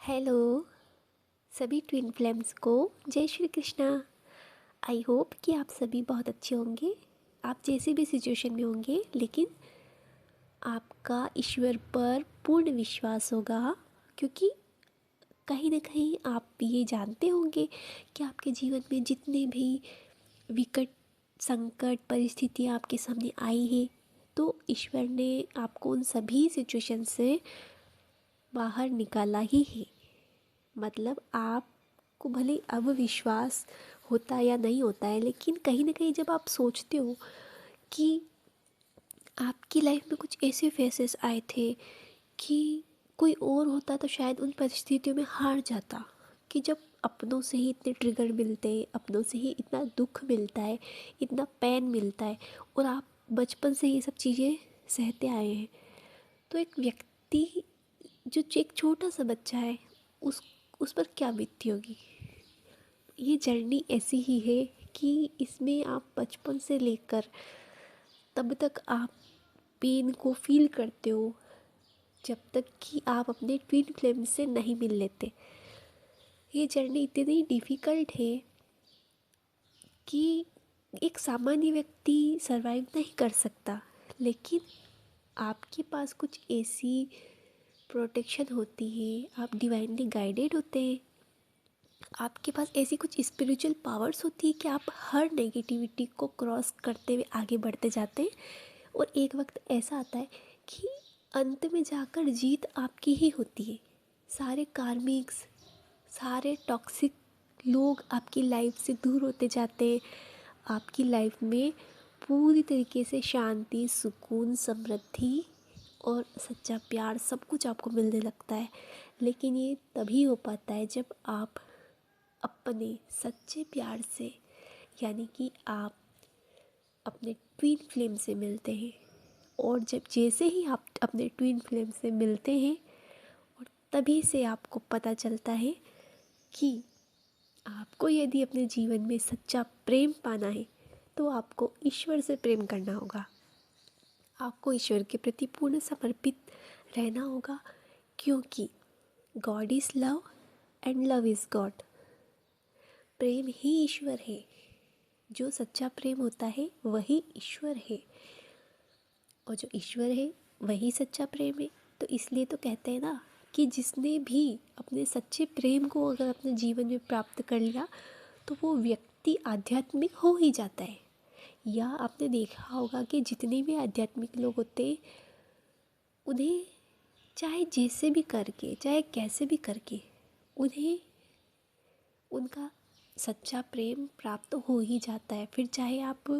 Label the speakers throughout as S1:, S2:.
S1: Hello सभी twin flames को जय श्री कृष्णा। आई होप कि आप सभी बहुत अच्छे होंगे। आप जैसे भी सिचुएशन में होंगे, लेकिन आपका ईश्वर पर पूर्ण विश्वास होगा, क्योंकि कहीं ना कहीं आप ये जानते होंगे कि आपके जीवन में जितने भी विकट संकट परिस्थितियाँ आपके सामने आई है, तो ईश्वर ने आपको उन सभी सिचुएशन से बाहर निकाला ही है। मतलब आपको भले अब विश्वास होता या नहीं होता है, लेकिन कहीं ना कहीं जब आप सोचते हो कि आपकी लाइफ में कुछ ऐसे फेसेस आए थे कि कोई और होता तो शायद उन परिस्थितियों में हार जाता, कि जब अपनों से ही इतने ट्रिगर मिलते हैं, अपनों से ही इतना दुख मिलता है, इतना पेन मिलता है, और आप बचपन से ये सब चीज़ें सहते आए हैं, तो एक व्यक्ति जो एक छोटा सा बच्चा है, उस पर क्या बीतती होगी। ये जर्नी ऐसी ही है कि इसमें आप बचपन से लेकर तब तक आप पेन को फील करते हो, जब तक कि आप अपने ट्विन फ्लेम से नहीं मिल लेते। ये जर्नी इतनी डिफ़िकल्ट है कि एक सामान्य व्यक्ति सरवाइव नहीं कर सकता, लेकिन आपके पास कुछ ऐसी प्रोटेक्शन होती है, आप डिवाइनली गाइडेड होते हैं, आपके पास ऐसी कुछ स्पिरिचुअल पावर्स होती है कि आप हर नेगेटिविटी को क्रॉस करते हुए आगे बढ़ते जाते हैं। और एक वक्त ऐसा आता है कि अंत में जाकर जीत आपकी ही होती है। सारे कार्मिक्स, सारे टॉक्सिक लोग आपकी लाइफ से दूर होते जाते हैं। आपकी लाइफ में पूरी तरीके से शांति, सुकून, समृद्धि और सच्चा प्यार सब कुछ आपको मिलने लगता है। लेकिन ये तभी हो पाता है जब आप अपने सच्चे प्यार से, यानी कि आप अपने ट्विन फ्लेम से मिलते हैं। और जब जैसे ही आप अपने ट्विन फ्लेम से मिलते हैं, और तभी से आपको पता चलता है कि आपको यदि अपने जीवन में सच्चा प्रेम पाना है, तो आपको ईश्वर से प्रेम करना होगा। आपको ईश्वर के प्रति पूर्ण समर्पित रहना होगा, क्योंकि God is love and love is God. प्रेम ही ईश्वर है। जो सच्चा प्रेम होता है वही ईश्वर है, और जो ईश्वर है वही सच्चा प्रेम है। तो इसलिए तो कहते हैं ना कि जिसने भी अपने सच्चे प्रेम को अगर अपने जीवन में प्राप्त कर लिया, तो वो व्यक्ति आध्यात्मिक हो ही जाता है। या आपने देखा होगा कि जितने भी आध्यात्मिक लोग होते हैं, उन्हें चाहे जैसे भी करके, चाहे कैसे भी करके, उन्हें उनका सच्चा प्रेम प्राप्त हो ही जाता है। फिर चाहे आप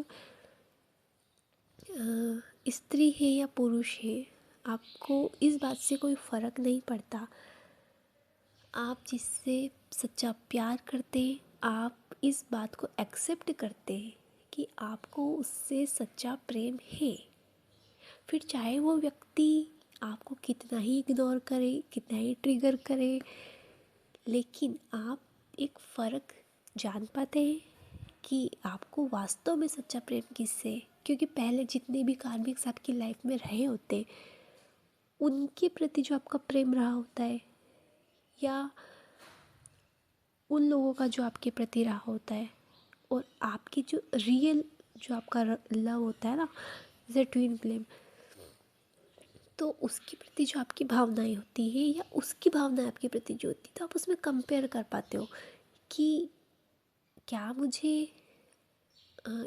S1: स्त्री है या पुरुष है, आपको इस बात से कोई फ़र्क नहीं पड़ता। आप जिससे सच्चा प्यार करते हैं, आप इस बात को एक्सेप्ट करते हैं कि आपको उससे सच्चा प्रेम है। फिर चाहे वो व्यक्ति आपको कितना ही इग्नोर करे, कितना ही ट्रिगर करे, लेकिन आप एक फ़र्क जान पाते हैं कि आपको वास्तव में सच्चा प्रेम किससे है। क्योंकि पहले जितने भी कार्मिक्स आपकी लाइफ में रहे होते, उनके प्रति जो आपका प्रेम रहा होता है, या उन लोगों का जो आपके प्रति रहा होता है, और आपकी जो रियल जो आपका लव होता है ना, जैसे ट्विन फ्लेम, तो उसके प्रति जो आपकी भावनाएं होती है, या उसकी भावनाएं आपके प्रति जो होती है, तो आप उसमें कंपेयर कर पाते हो कि क्या मुझे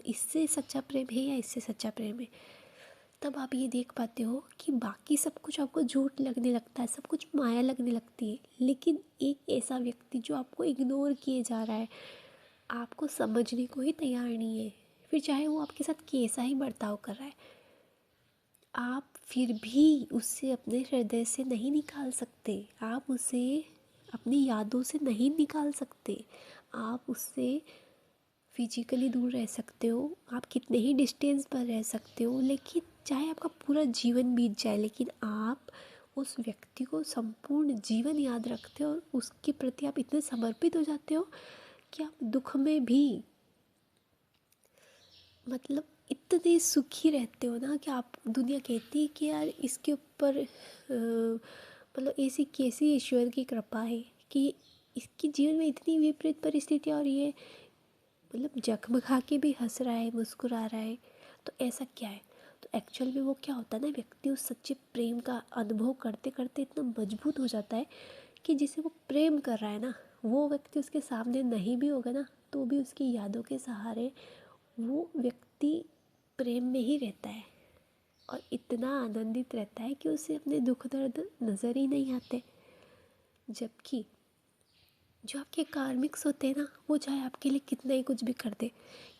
S1: इससे सच्चा प्रेम है या इससे सच्चा प्रेम है। तब आप ये देख पाते हो कि बाकी सब कुछ आपको झूठ लगने लगता है, सब कुछ माया लगने लगती है, लेकिन एक ऐसा व्यक्ति जो आपको इग्नोर किए जा रहा है, आपको समझने को ही तैयार नहीं है, फिर चाहे वो आपके साथ कैसा ही बर्ताव कर रहा है, आप फिर भी उससे अपने हृदय से नहीं निकाल सकते, आप उसे अपनी यादों से नहीं निकाल सकते। आप उससे फिजिकली दूर रह सकते हो, आप कितने ही डिस्टेंस पर रह सकते हो, लेकिन चाहे आपका पूरा जीवन बीत जाए, लेकिन आप उस व्यक्ति को संपूर्ण जीवन याद रखते हो, और उसके प्रति आप इतने समर्पित हो जाते हो कि आप दुख में भी मतलब इतने सुखी रहते हो ना, कि आप, दुनिया कहती है कि यार इसके ऊपर मतलब ऐसी कैसी ईश्वर की कृपा है कि इसके जीवन में इतनी विपरीत परिस्थितियाँ हो रही है, मतलब जख्म खा के भी हंस रहा है, मुस्कुरा रहा है। तो ऐसा क्या है? तो एक्चुअल में वो क्या होता है ना, व्यक्ति उस सच्चे प्रेम का अनुभव करते करते इतना मजबूत हो जाता है कि जिसे वो प्रेम कर रहा है ना, वो व्यक्ति उसके सामने नहीं भी होगा ना, तो भी उसकी यादों के सहारे वो व्यक्ति प्रेम में ही रहता है और इतना आनंदित रहता है कि उसे अपने दुख दर्द नज़र ही नहीं आते। जबकि जो आपके कार्मिक्स होते हैं ना, वो चाहे आपके लिए कितना ही कुछ भी कर दे,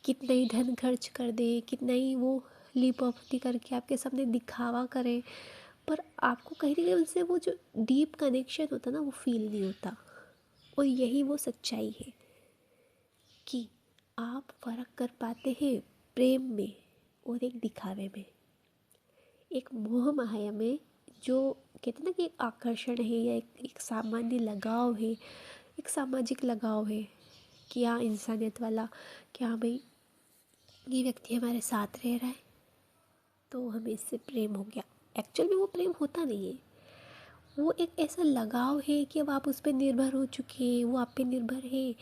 S1: कितना ही धन खर्च कर दे, कितना ही वो लीपापोती करके आपके सामने दिखावा करे, पर आपको कहीं ना कहीं उनसे वो जो डीप कनेक्शन होता ना, वो फील नहीं होता। और यही वो सच्चाई है कि आप फ़र्क कर पाते हैं प्रेम में और एक दिखावे में, एक मोह माया में। जो कहते हैं ना कि एक आकर्षण है या एक सामान्य लगाव है, एक सामाजिक लगाव है कि हाँ इंसानियत वाला, कि हाँ भाई ये व्यक्ति हमारे साथ रह रहा है तो हमें इससे प्रेम हो गया। एक्चुअल में वो प्रेम होता नहीं है, वो एक ऐसा लगाव है कि अब आप उस पर निर्भर हो चुके हैं, वो आप पे निर्भर है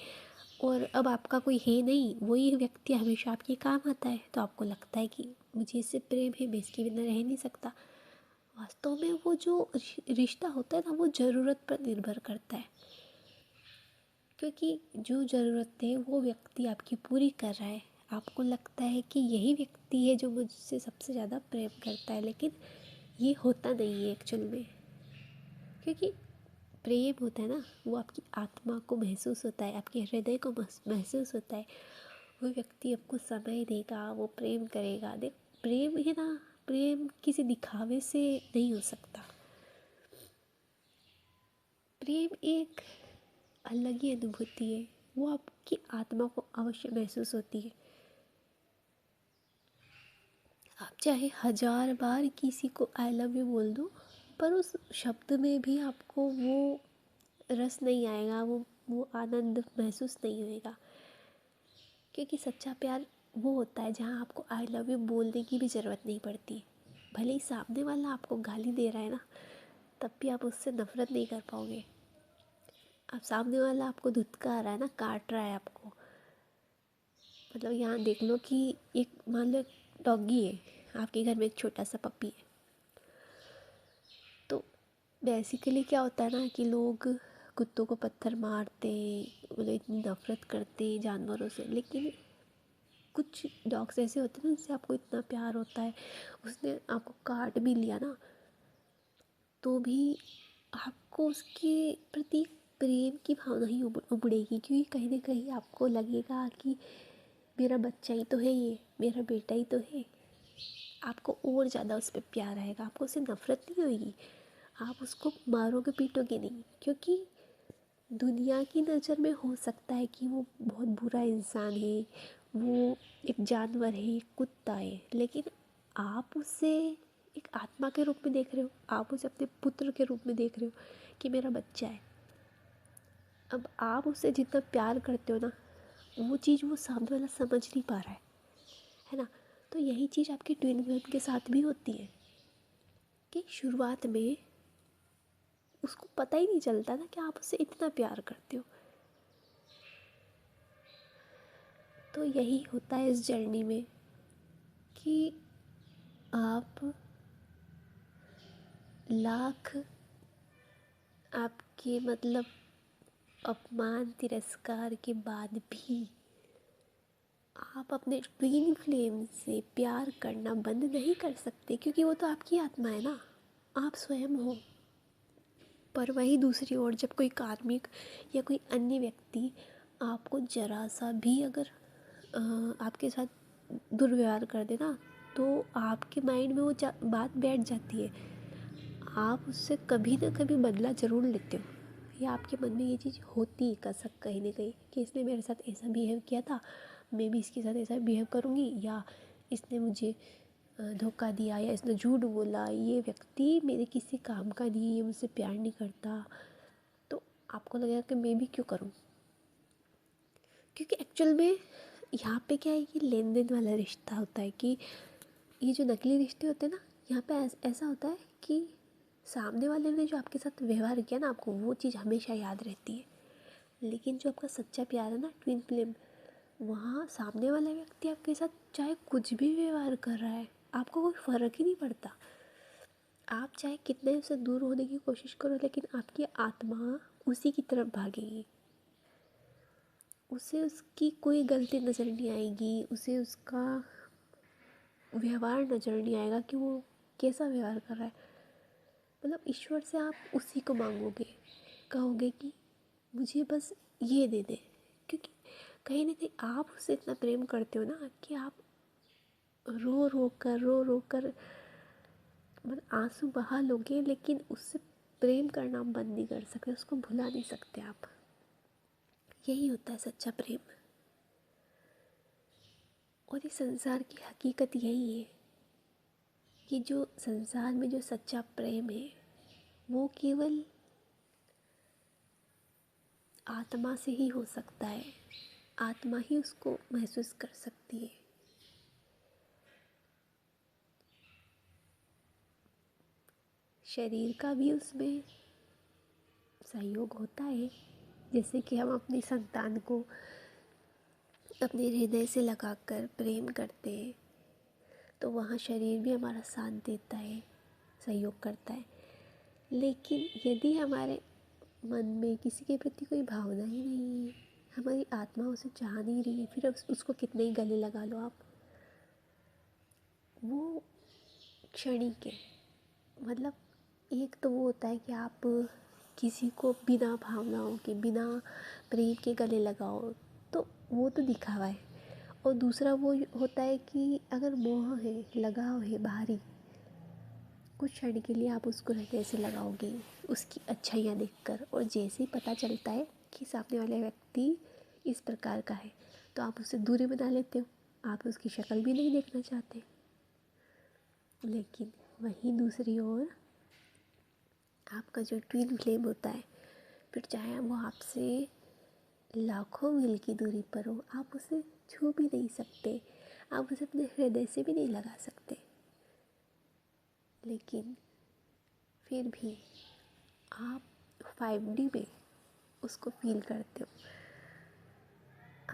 S1: और अब आपका कोई है नहीं, वही व्यक्ति हमेशा आपके काम आता है। तो आपको लगता है कि मुझे इससे प्रेम है, मैं इसके बिना रह नहीं सकता। वास्तव में वो जो रिश्ता होता है ना, वो ज़रूरत पर निर्भर करता है, क्योंकि जो ज़रूरत है वो व्यक्ति आपकी पूरी कर रहा है। आपको लगता है कि यही व्यक्ति है जो मुझसे सबसे ज़्यादा प्रेम करता है, लेकिन ये होता नहीं है एक्चुअल में। क्योंकि प्रेम होता है ना, वो आपकी आत्मा को महसूस होता है, आपके हृदय को महसूस होता है। वो व्यक्ति आपको समय देगा, वो प्रेम करेगा। देख, प्रेम है ना, प्रेम किसी दिखावे से नहीं हो सकता। प्रेम एक अलग ही अनुभूति है, वो आपकी आत्मा को अवश्य महसूस होती है। आप चाहे 1000 बार किसी को आई लव यू बोल दो, पर उस शब्द में भी आपको वो रस नहीं आएगा, वो आनंद महसूस नहीं होएगा। क्योंकि सच्चा प्यार वो होता है जहाँ आपको आई लव यू बोलने की भी ज़रूरत नहीं पड़ती। भले ही सामने वाला आपको गाली दे रहा है ना, तब भी आप उससे नफ़रत नहीं कर पाओगे। अब सामने वाला आपको धुतका रहा है ना, काट रहा है आपको, मतलब यहाँ देख लो कि एक मान लो डॉगी है, आपके घर में एक छोटा सा पपी है। तो बेसिकली क्या होता है ना कि लोग कुत्तों को पत्थर मारते, मतलब इतनी नफ़रत करते जानवरों से। लेकिन कुछ डॉग्स ऐसे होते हैं ना जिनसे आपको इतना प्यार होता है, उसने आपको काट भी लिया ना तो भी आपको उसके प्रति प्रेम की भावना ही उमड़ेगी। क्योंकि कहीं ना कहीं आपको लगेगा कि मेरा बच्चा ही तो है, ये मेरा बेटा ही तो है। आपको और ज़्यादा उस पर प्यार आएगा, आपको उससे नफ़रत नहीं होगी। आप उसको मारोगे पीटोगे नहीं, क्योंकि दुनिया की नज़र में हो सकता है कि वो बहुत बुरा इंसान है, वो एक जानवर है, एक कुत्ता है, लेकिन आप उसे एक आत्मा के रूप में देख रहे हो, आप उसे अपने पुत्र के रूप में देख रहे हो कि मेरा बच्चा है। अब आप उससे जितना प्यार करते हो ना, वो चीज़ वो सामने वाला समझ नहीं पा रहा है ना। तो यही चीज़ आपके ट्विन फ्लेम के साथ भी होती है कि शुरुआत में उसको पता ही नहीं चलता ना कि आप उससे इतना प्यार करते हो। तो यही होता है इस जर्नी में कि आप लाख आपके मतलब अपमान तिरस्कार के बाद भी आप अपने ट्विन फ्लेम से प्यार करना बंद नहीं कर सकते, क्योंकि वो तो आपकी आत्मा है ना, आप स्वयं हो। पर वही दूसरी ओर जब कोई कार्मिक या कोई अन्य व्यक्ति आपको जरा सा भी अगर आपके साथ दुर्व्यवहार कर देना, तो आपके माइंड में वो बात बैठ जाती है। आप उससे कभी ना कभी बदला ज़रूर लेते हो, या आपके मन में ये चीज़ होती है कसक कहीं ना कहीं कि इसने मेरे साथ ऐसा बिहेव किया था, मैं भी इसके साथ ऐसा बिहेव करूँगी, या इसने मुझे धोखा दिया, या इसने झूठ बोला, ये व्यक्ति मेरे किसी काम का नहीं है, ये मुझसे प्यार नहीं करता। तो आपको लगेगा कि मैं भी क्यों करूँ, क्योंकि एक्चुअल में यहाँ पे क्या है, ये लेन देन वाला रिश्ता होता है। कि ये जो नकली रिश्ते होते हैं ना, यहाँ पे ऐसा होता है कि सामने वाले ने जो आपके साथ व्यवहार किया ना, आपको वो चीज़ हमेशा याद रहती है। लेकिन जो आपका सच्चा प्यार है ना ट्विन फ्लेम, वहाँ सामने वाला व्यक्ति आपके साथ चाहे कुछ भी व्यवहार कर रहा है, आपको कोई फ़र्क ही नहीं पड़ता। आप चाहे कितने उससे दूर होने की कोशिश करो, लेकिन आपकी आत्मा उसी की तरफ भागेगी। उसे उसकी कोई गलती नज़र नहीं आएगी, उसे उसका व्यवहार नज़र नहीं आएगा कि वो कैसा व्यवहार कर रहा है। मतलब ईश्वर से आप उसी को मांगोगे, कहोगे कि मुझे बस ये दे दे, क्योंकि कहीं ना कहीं आप उससे इतना प्रेम करते हो ना कि आप रो रो कर मतलब आंसू बहा लोगे, लेकिन उससे प्रेम करना आप बंद नहीं कर सकते, उसको भुला नहीं सकते आप। यही होता है सच्चा प्रेम। और इस संसार की हकीकत यही है कि जो संसार में जो सच्चा प्रेम है वो केवल आत्मा से ही हो सकता है। आत्मा ही उसको महसूस कर सकती है। शरीर का भी उसमें सहयोग होता है। जैसे कि हम अपनी संतान को अपने हृदय से लगाकर प्रेम करते हैं, तो वहाँ शरीर भी हमारा साथ देता है, सहयोग करता है। लेकिन यदि हमारे मन में किसी के प्रति कोई भावना ही नहीं है, हमारी आत्मा उसे चाह नहीं रही है, फिर उसको कितने ही गले लगा लो आप, वो क्षणिक है। मतलब एक तो वो होता है कि आप किसी को बिना भावनाओं के, बिना प्रेम के गले लगाओ, तो वो तो दिखावा है। और दूसरा वो होता है कि अगर मोह है, लगाव है बाहरी, कुछ क्षण के लिए आप उसको हृदय से लगाओगे उसकी अच्छाइयाँ देखकर, और जैसे ही पता चलता है कि सामने वाला व्यक्ति इस प्रकार का है, तो आप उससे दूरी बना लेते हो, आप उसकी शक्ल भी नहीं देखना चाहते। लेकिन वहीं दूसरी ओर आपका जो ट्विन फ्लेम होता है, फिर चाहे वो आपसे लाखों मील की दूरी पर हो, आप उसे छू भी नहीं सकते, आप उसे अपने हृदय से भी नहीं लगा सकते, लेकिन फिर भी आप 5D में उसको फील करते हो।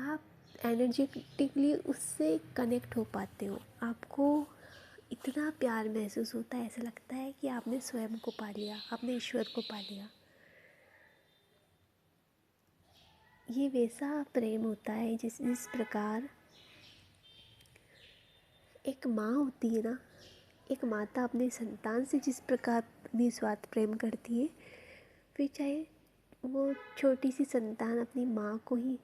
S1: आप एनर्जेटिकली उससे कनेक्ट हो पाते हो। आपको इतना प्यार महसूस होता है, ऐसा लगता है कि आपने स्वयं को पा लिया, आपने ईश्वर को पा लिया। ये वैसा प्रेम होता है जिस प्रकार एक माँ होती है ना, एक माता अपने संतान से जिस प्रकार निस्वार्थ प्रेम करती है, फिर चाहे वो छोटी सी संतान अपनी माँ को ही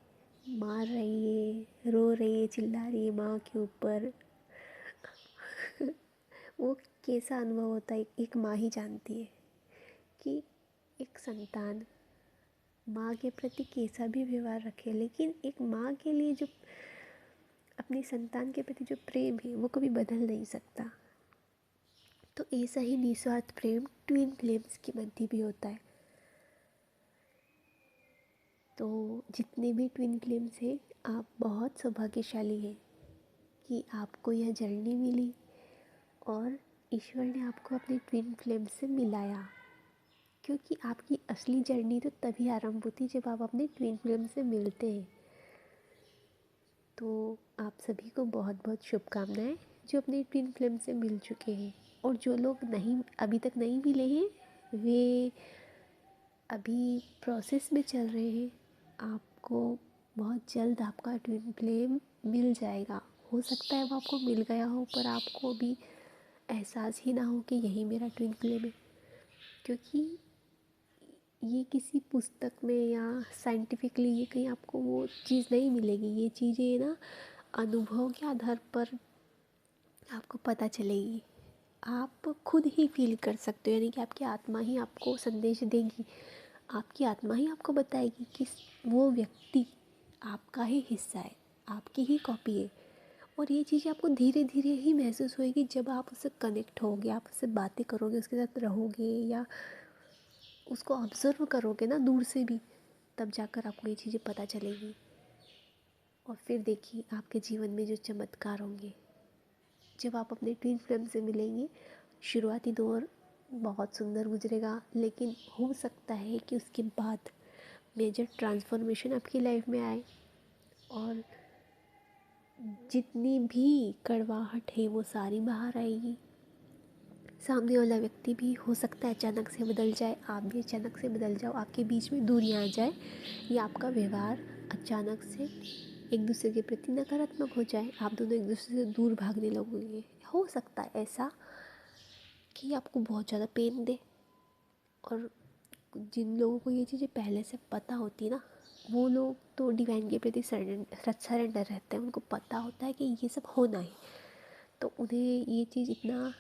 S1: मार रही है, रो रही है, चिल्ला रही है माँ के ऊपर, वो कैसा अनुभव होता है एक माँ ही जानती है कि एक संतान माँ के प्रति कैसा भी व्यवहार रखे, लेकिन एक माँ के लिए जो अपनी संतान के प्रति जो प्रेम है वो कभी बदल नहीं सकता। तो ऐसा ही निस्वार्थ प्रेम ट्विन फ्लेम्स के मध्य भी होता है। तो जितने भी ट्विन फ्लेम्स हैं, आप बहुत सौभाग्यशाली हैं कि आपको यह जर्नी मिली और ईश्वर ने आपको अपने ट्विन फ्लेम्स से मिलाया। क्योंकि आपकी असली जर्नी तो तभी आरंभ होती जब आप अपने ट्विन फ्लेम से मिलते हैं। तो आप सभी को बहुत बहुत शुभकामनाएं जो अपने ट्विन फ्लेम से मिल चुके हैं, और जो लोग नहीं अभी तक नहीं मिले हैं वे अभी प्रोसेस में चल रहे हैं। आपको बहुत जल्द आपका ट्विन फ्लेम मिल जाएगा। हो सकता है वो आपको मिल गया हो, पर आपको अभी एहसास ही ना हो कि यही मेरा ट्विन फ्लेम है, क्योंकि ये किसी पुस्तक में या साइंटिफिकली ये कहीं आपको वो चीज़ नहीं मिलेगी। ये चीज़ें ना अनुभव के आधार पर आपको पता चलेगी। आप खुद ही फील कर सकते हो, यानी कि आपकी आत्मा ही आपको संदेश देगी, आपकी आत्मा ही आपको बताएगी कि वो व्यक्ति आपका ही हिस्सा है, आपकी ही कॉपी है। और ये चीज़ें आपको धीरे धीरे ही महसूस होएगी जब आप उससे कनेक्ट होगे, आप उससे बातें करोगे, उसके साथ रहोगे या उसको ऑब्ज़र्व करोगे ना दूर से भी, तब जाकर आपको ये चीज़ें पता चलेगी। और फिर देखिए आपके जीवन में जो चमत्कार होंगे जब आप अपने ट्विन फ्लेम से मिलेंगे। शुरुआती दौर बहुत सुंदर गुजरेगा, लेकिन हो सकता है कि उसके बाद मेजर ट्रांसफॉर्मेशन आपकी लाइफ में आए और जितनी भी कड़वाहट है वो सारी बाहर आएगी। सामने वाला व्यक्ति भी हो सकता है अचानक से बदल जाए, आप भी अचानक से बदल जाओ, आपके बीच में दूरियां आ जाए या आपका व्यवहार अचानक से एक दूसरे के प्रति नकारात्मक हो जाए, आप दोनों एक दूसरे से दूर भागने लगोगे। हो सकता है ऐसा कि आपको बहुत ज़्यादा पेन दे। और जिन लोगों को ये चीज़ें पहले से पता होती ना, वो लोग तो डिवाइन के प्रति सरेंडर रहते हैं, उनको पता होता है कि ये सब होना है, तो उन्हें ये चीज़ इतना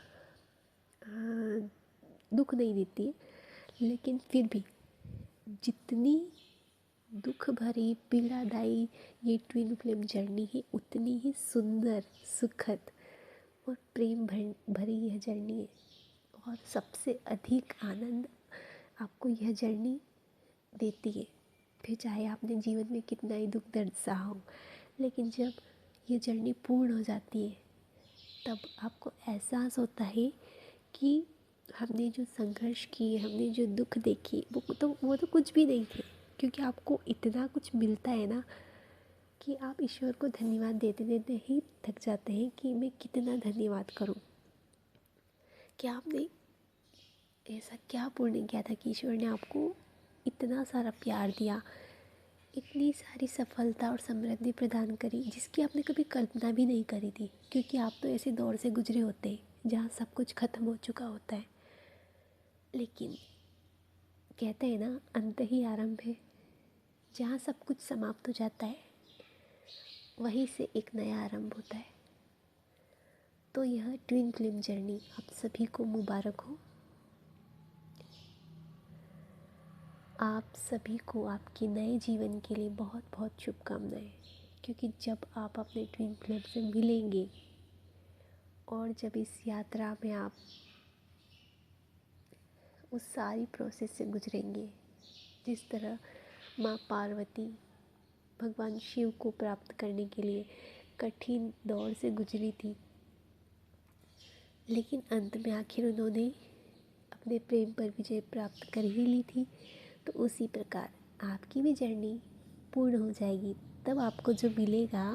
S1: दुख नहीं देती है। लेकिन फिर भी जितनी दुख भरी पीड़ादायी ये ट्विन फ्लेम जर्नी है, उतनी ही सुंदर, सुखद और प्रेम भरी यह जर्नी है। और सबसे अधिक आनंद आपको यह जर्नी देती है, फिर चाहे आपने जीवन में कितना ही दुख दर्द सहा हो। लेकिन जब ये जर्नी पूर्ण हो जाती है तब आपको एहसास होता है कि हमने जो संघर्ष किए, हमने जो दुख देखे, वो तो कुछ भी नहीं थे। क्योंकि आपको इतना कुछ मिलता है ना कि आप ईश्वर को धन्यवाद देते देते ही थक जाते हैं कि मैं कितना धन्यवाद करूं। क्या आपने ऐसा क्या पुण्य किया था कि ईश्वर ने आपको इतना सारा प्यार दिया, इतनी सारी सफलता और समृद्धि प्रदान करी जिसकी आपने कभी कल्पना भी नहीं करी थी। क्योंकि आप तो ऐसे दौर से गुजरे होते हैं जहाँ सब कुछ ख़त्म हो चुका होता है। लेकिन कहते हैं ना, अंत ही आरंभ है। जहाँ सब कुछ समाप्त हो जाता है वहीं से एक नया आरंभ होता है। तो यह ट्विन फ्लेम जर्नी आप सभी को मुबारक हो। आप सभी को आपके नए जीवन के लिए बहुत बहुत शुभकामनाएं। क्योंकि जब आप अपने ट्विन फ्लेम से मिलेंगे और जब इस यात्रा में आप उस सारी प्रोसेस से गुजरेंगे, जिस तरह माँ पार्वती भगवान शिव को प्राप्त करने के लिए कठिन दौर से गुजरी थी, लेकिन अंत में आखिर उन्होंने अपने प्रेम पर विजय प्राप्त कर ही ली थी। तो उसी प्रकार आपकी भी जर्नी पूर्ण हो जाएगी। तब आपको जो मिलेगा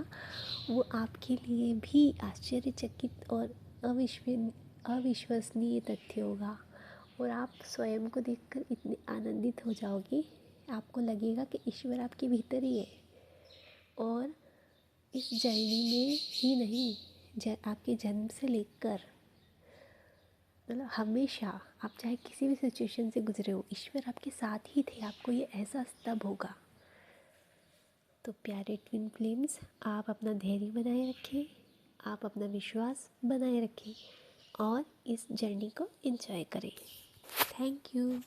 S1: वो आपके लिए भी आश्चर्यचकित और अविश्वसनीय तथ्य होगा। और आप स्वयं को देखकर इतने आनंदित हो जाओगे, आपको लगेगा कि ईश्वर आपके भीतर ही है। और इस जर्नी में ही नहीं, आपके जन्म से लेकर मतलब हमेशा आप चाहे किसी भी सिचुएशन से गुजरे हो, ईश्वर आपके साथ ही थे। आपको ये एहसास तब होगा। तो प्यारे ट्विन फ्लेम्स, आप अपना धैर्य बनाए रखें, आप अपना विश्वास बनाए रखें और इस जर्नी को एंजॉय करें। Thank you.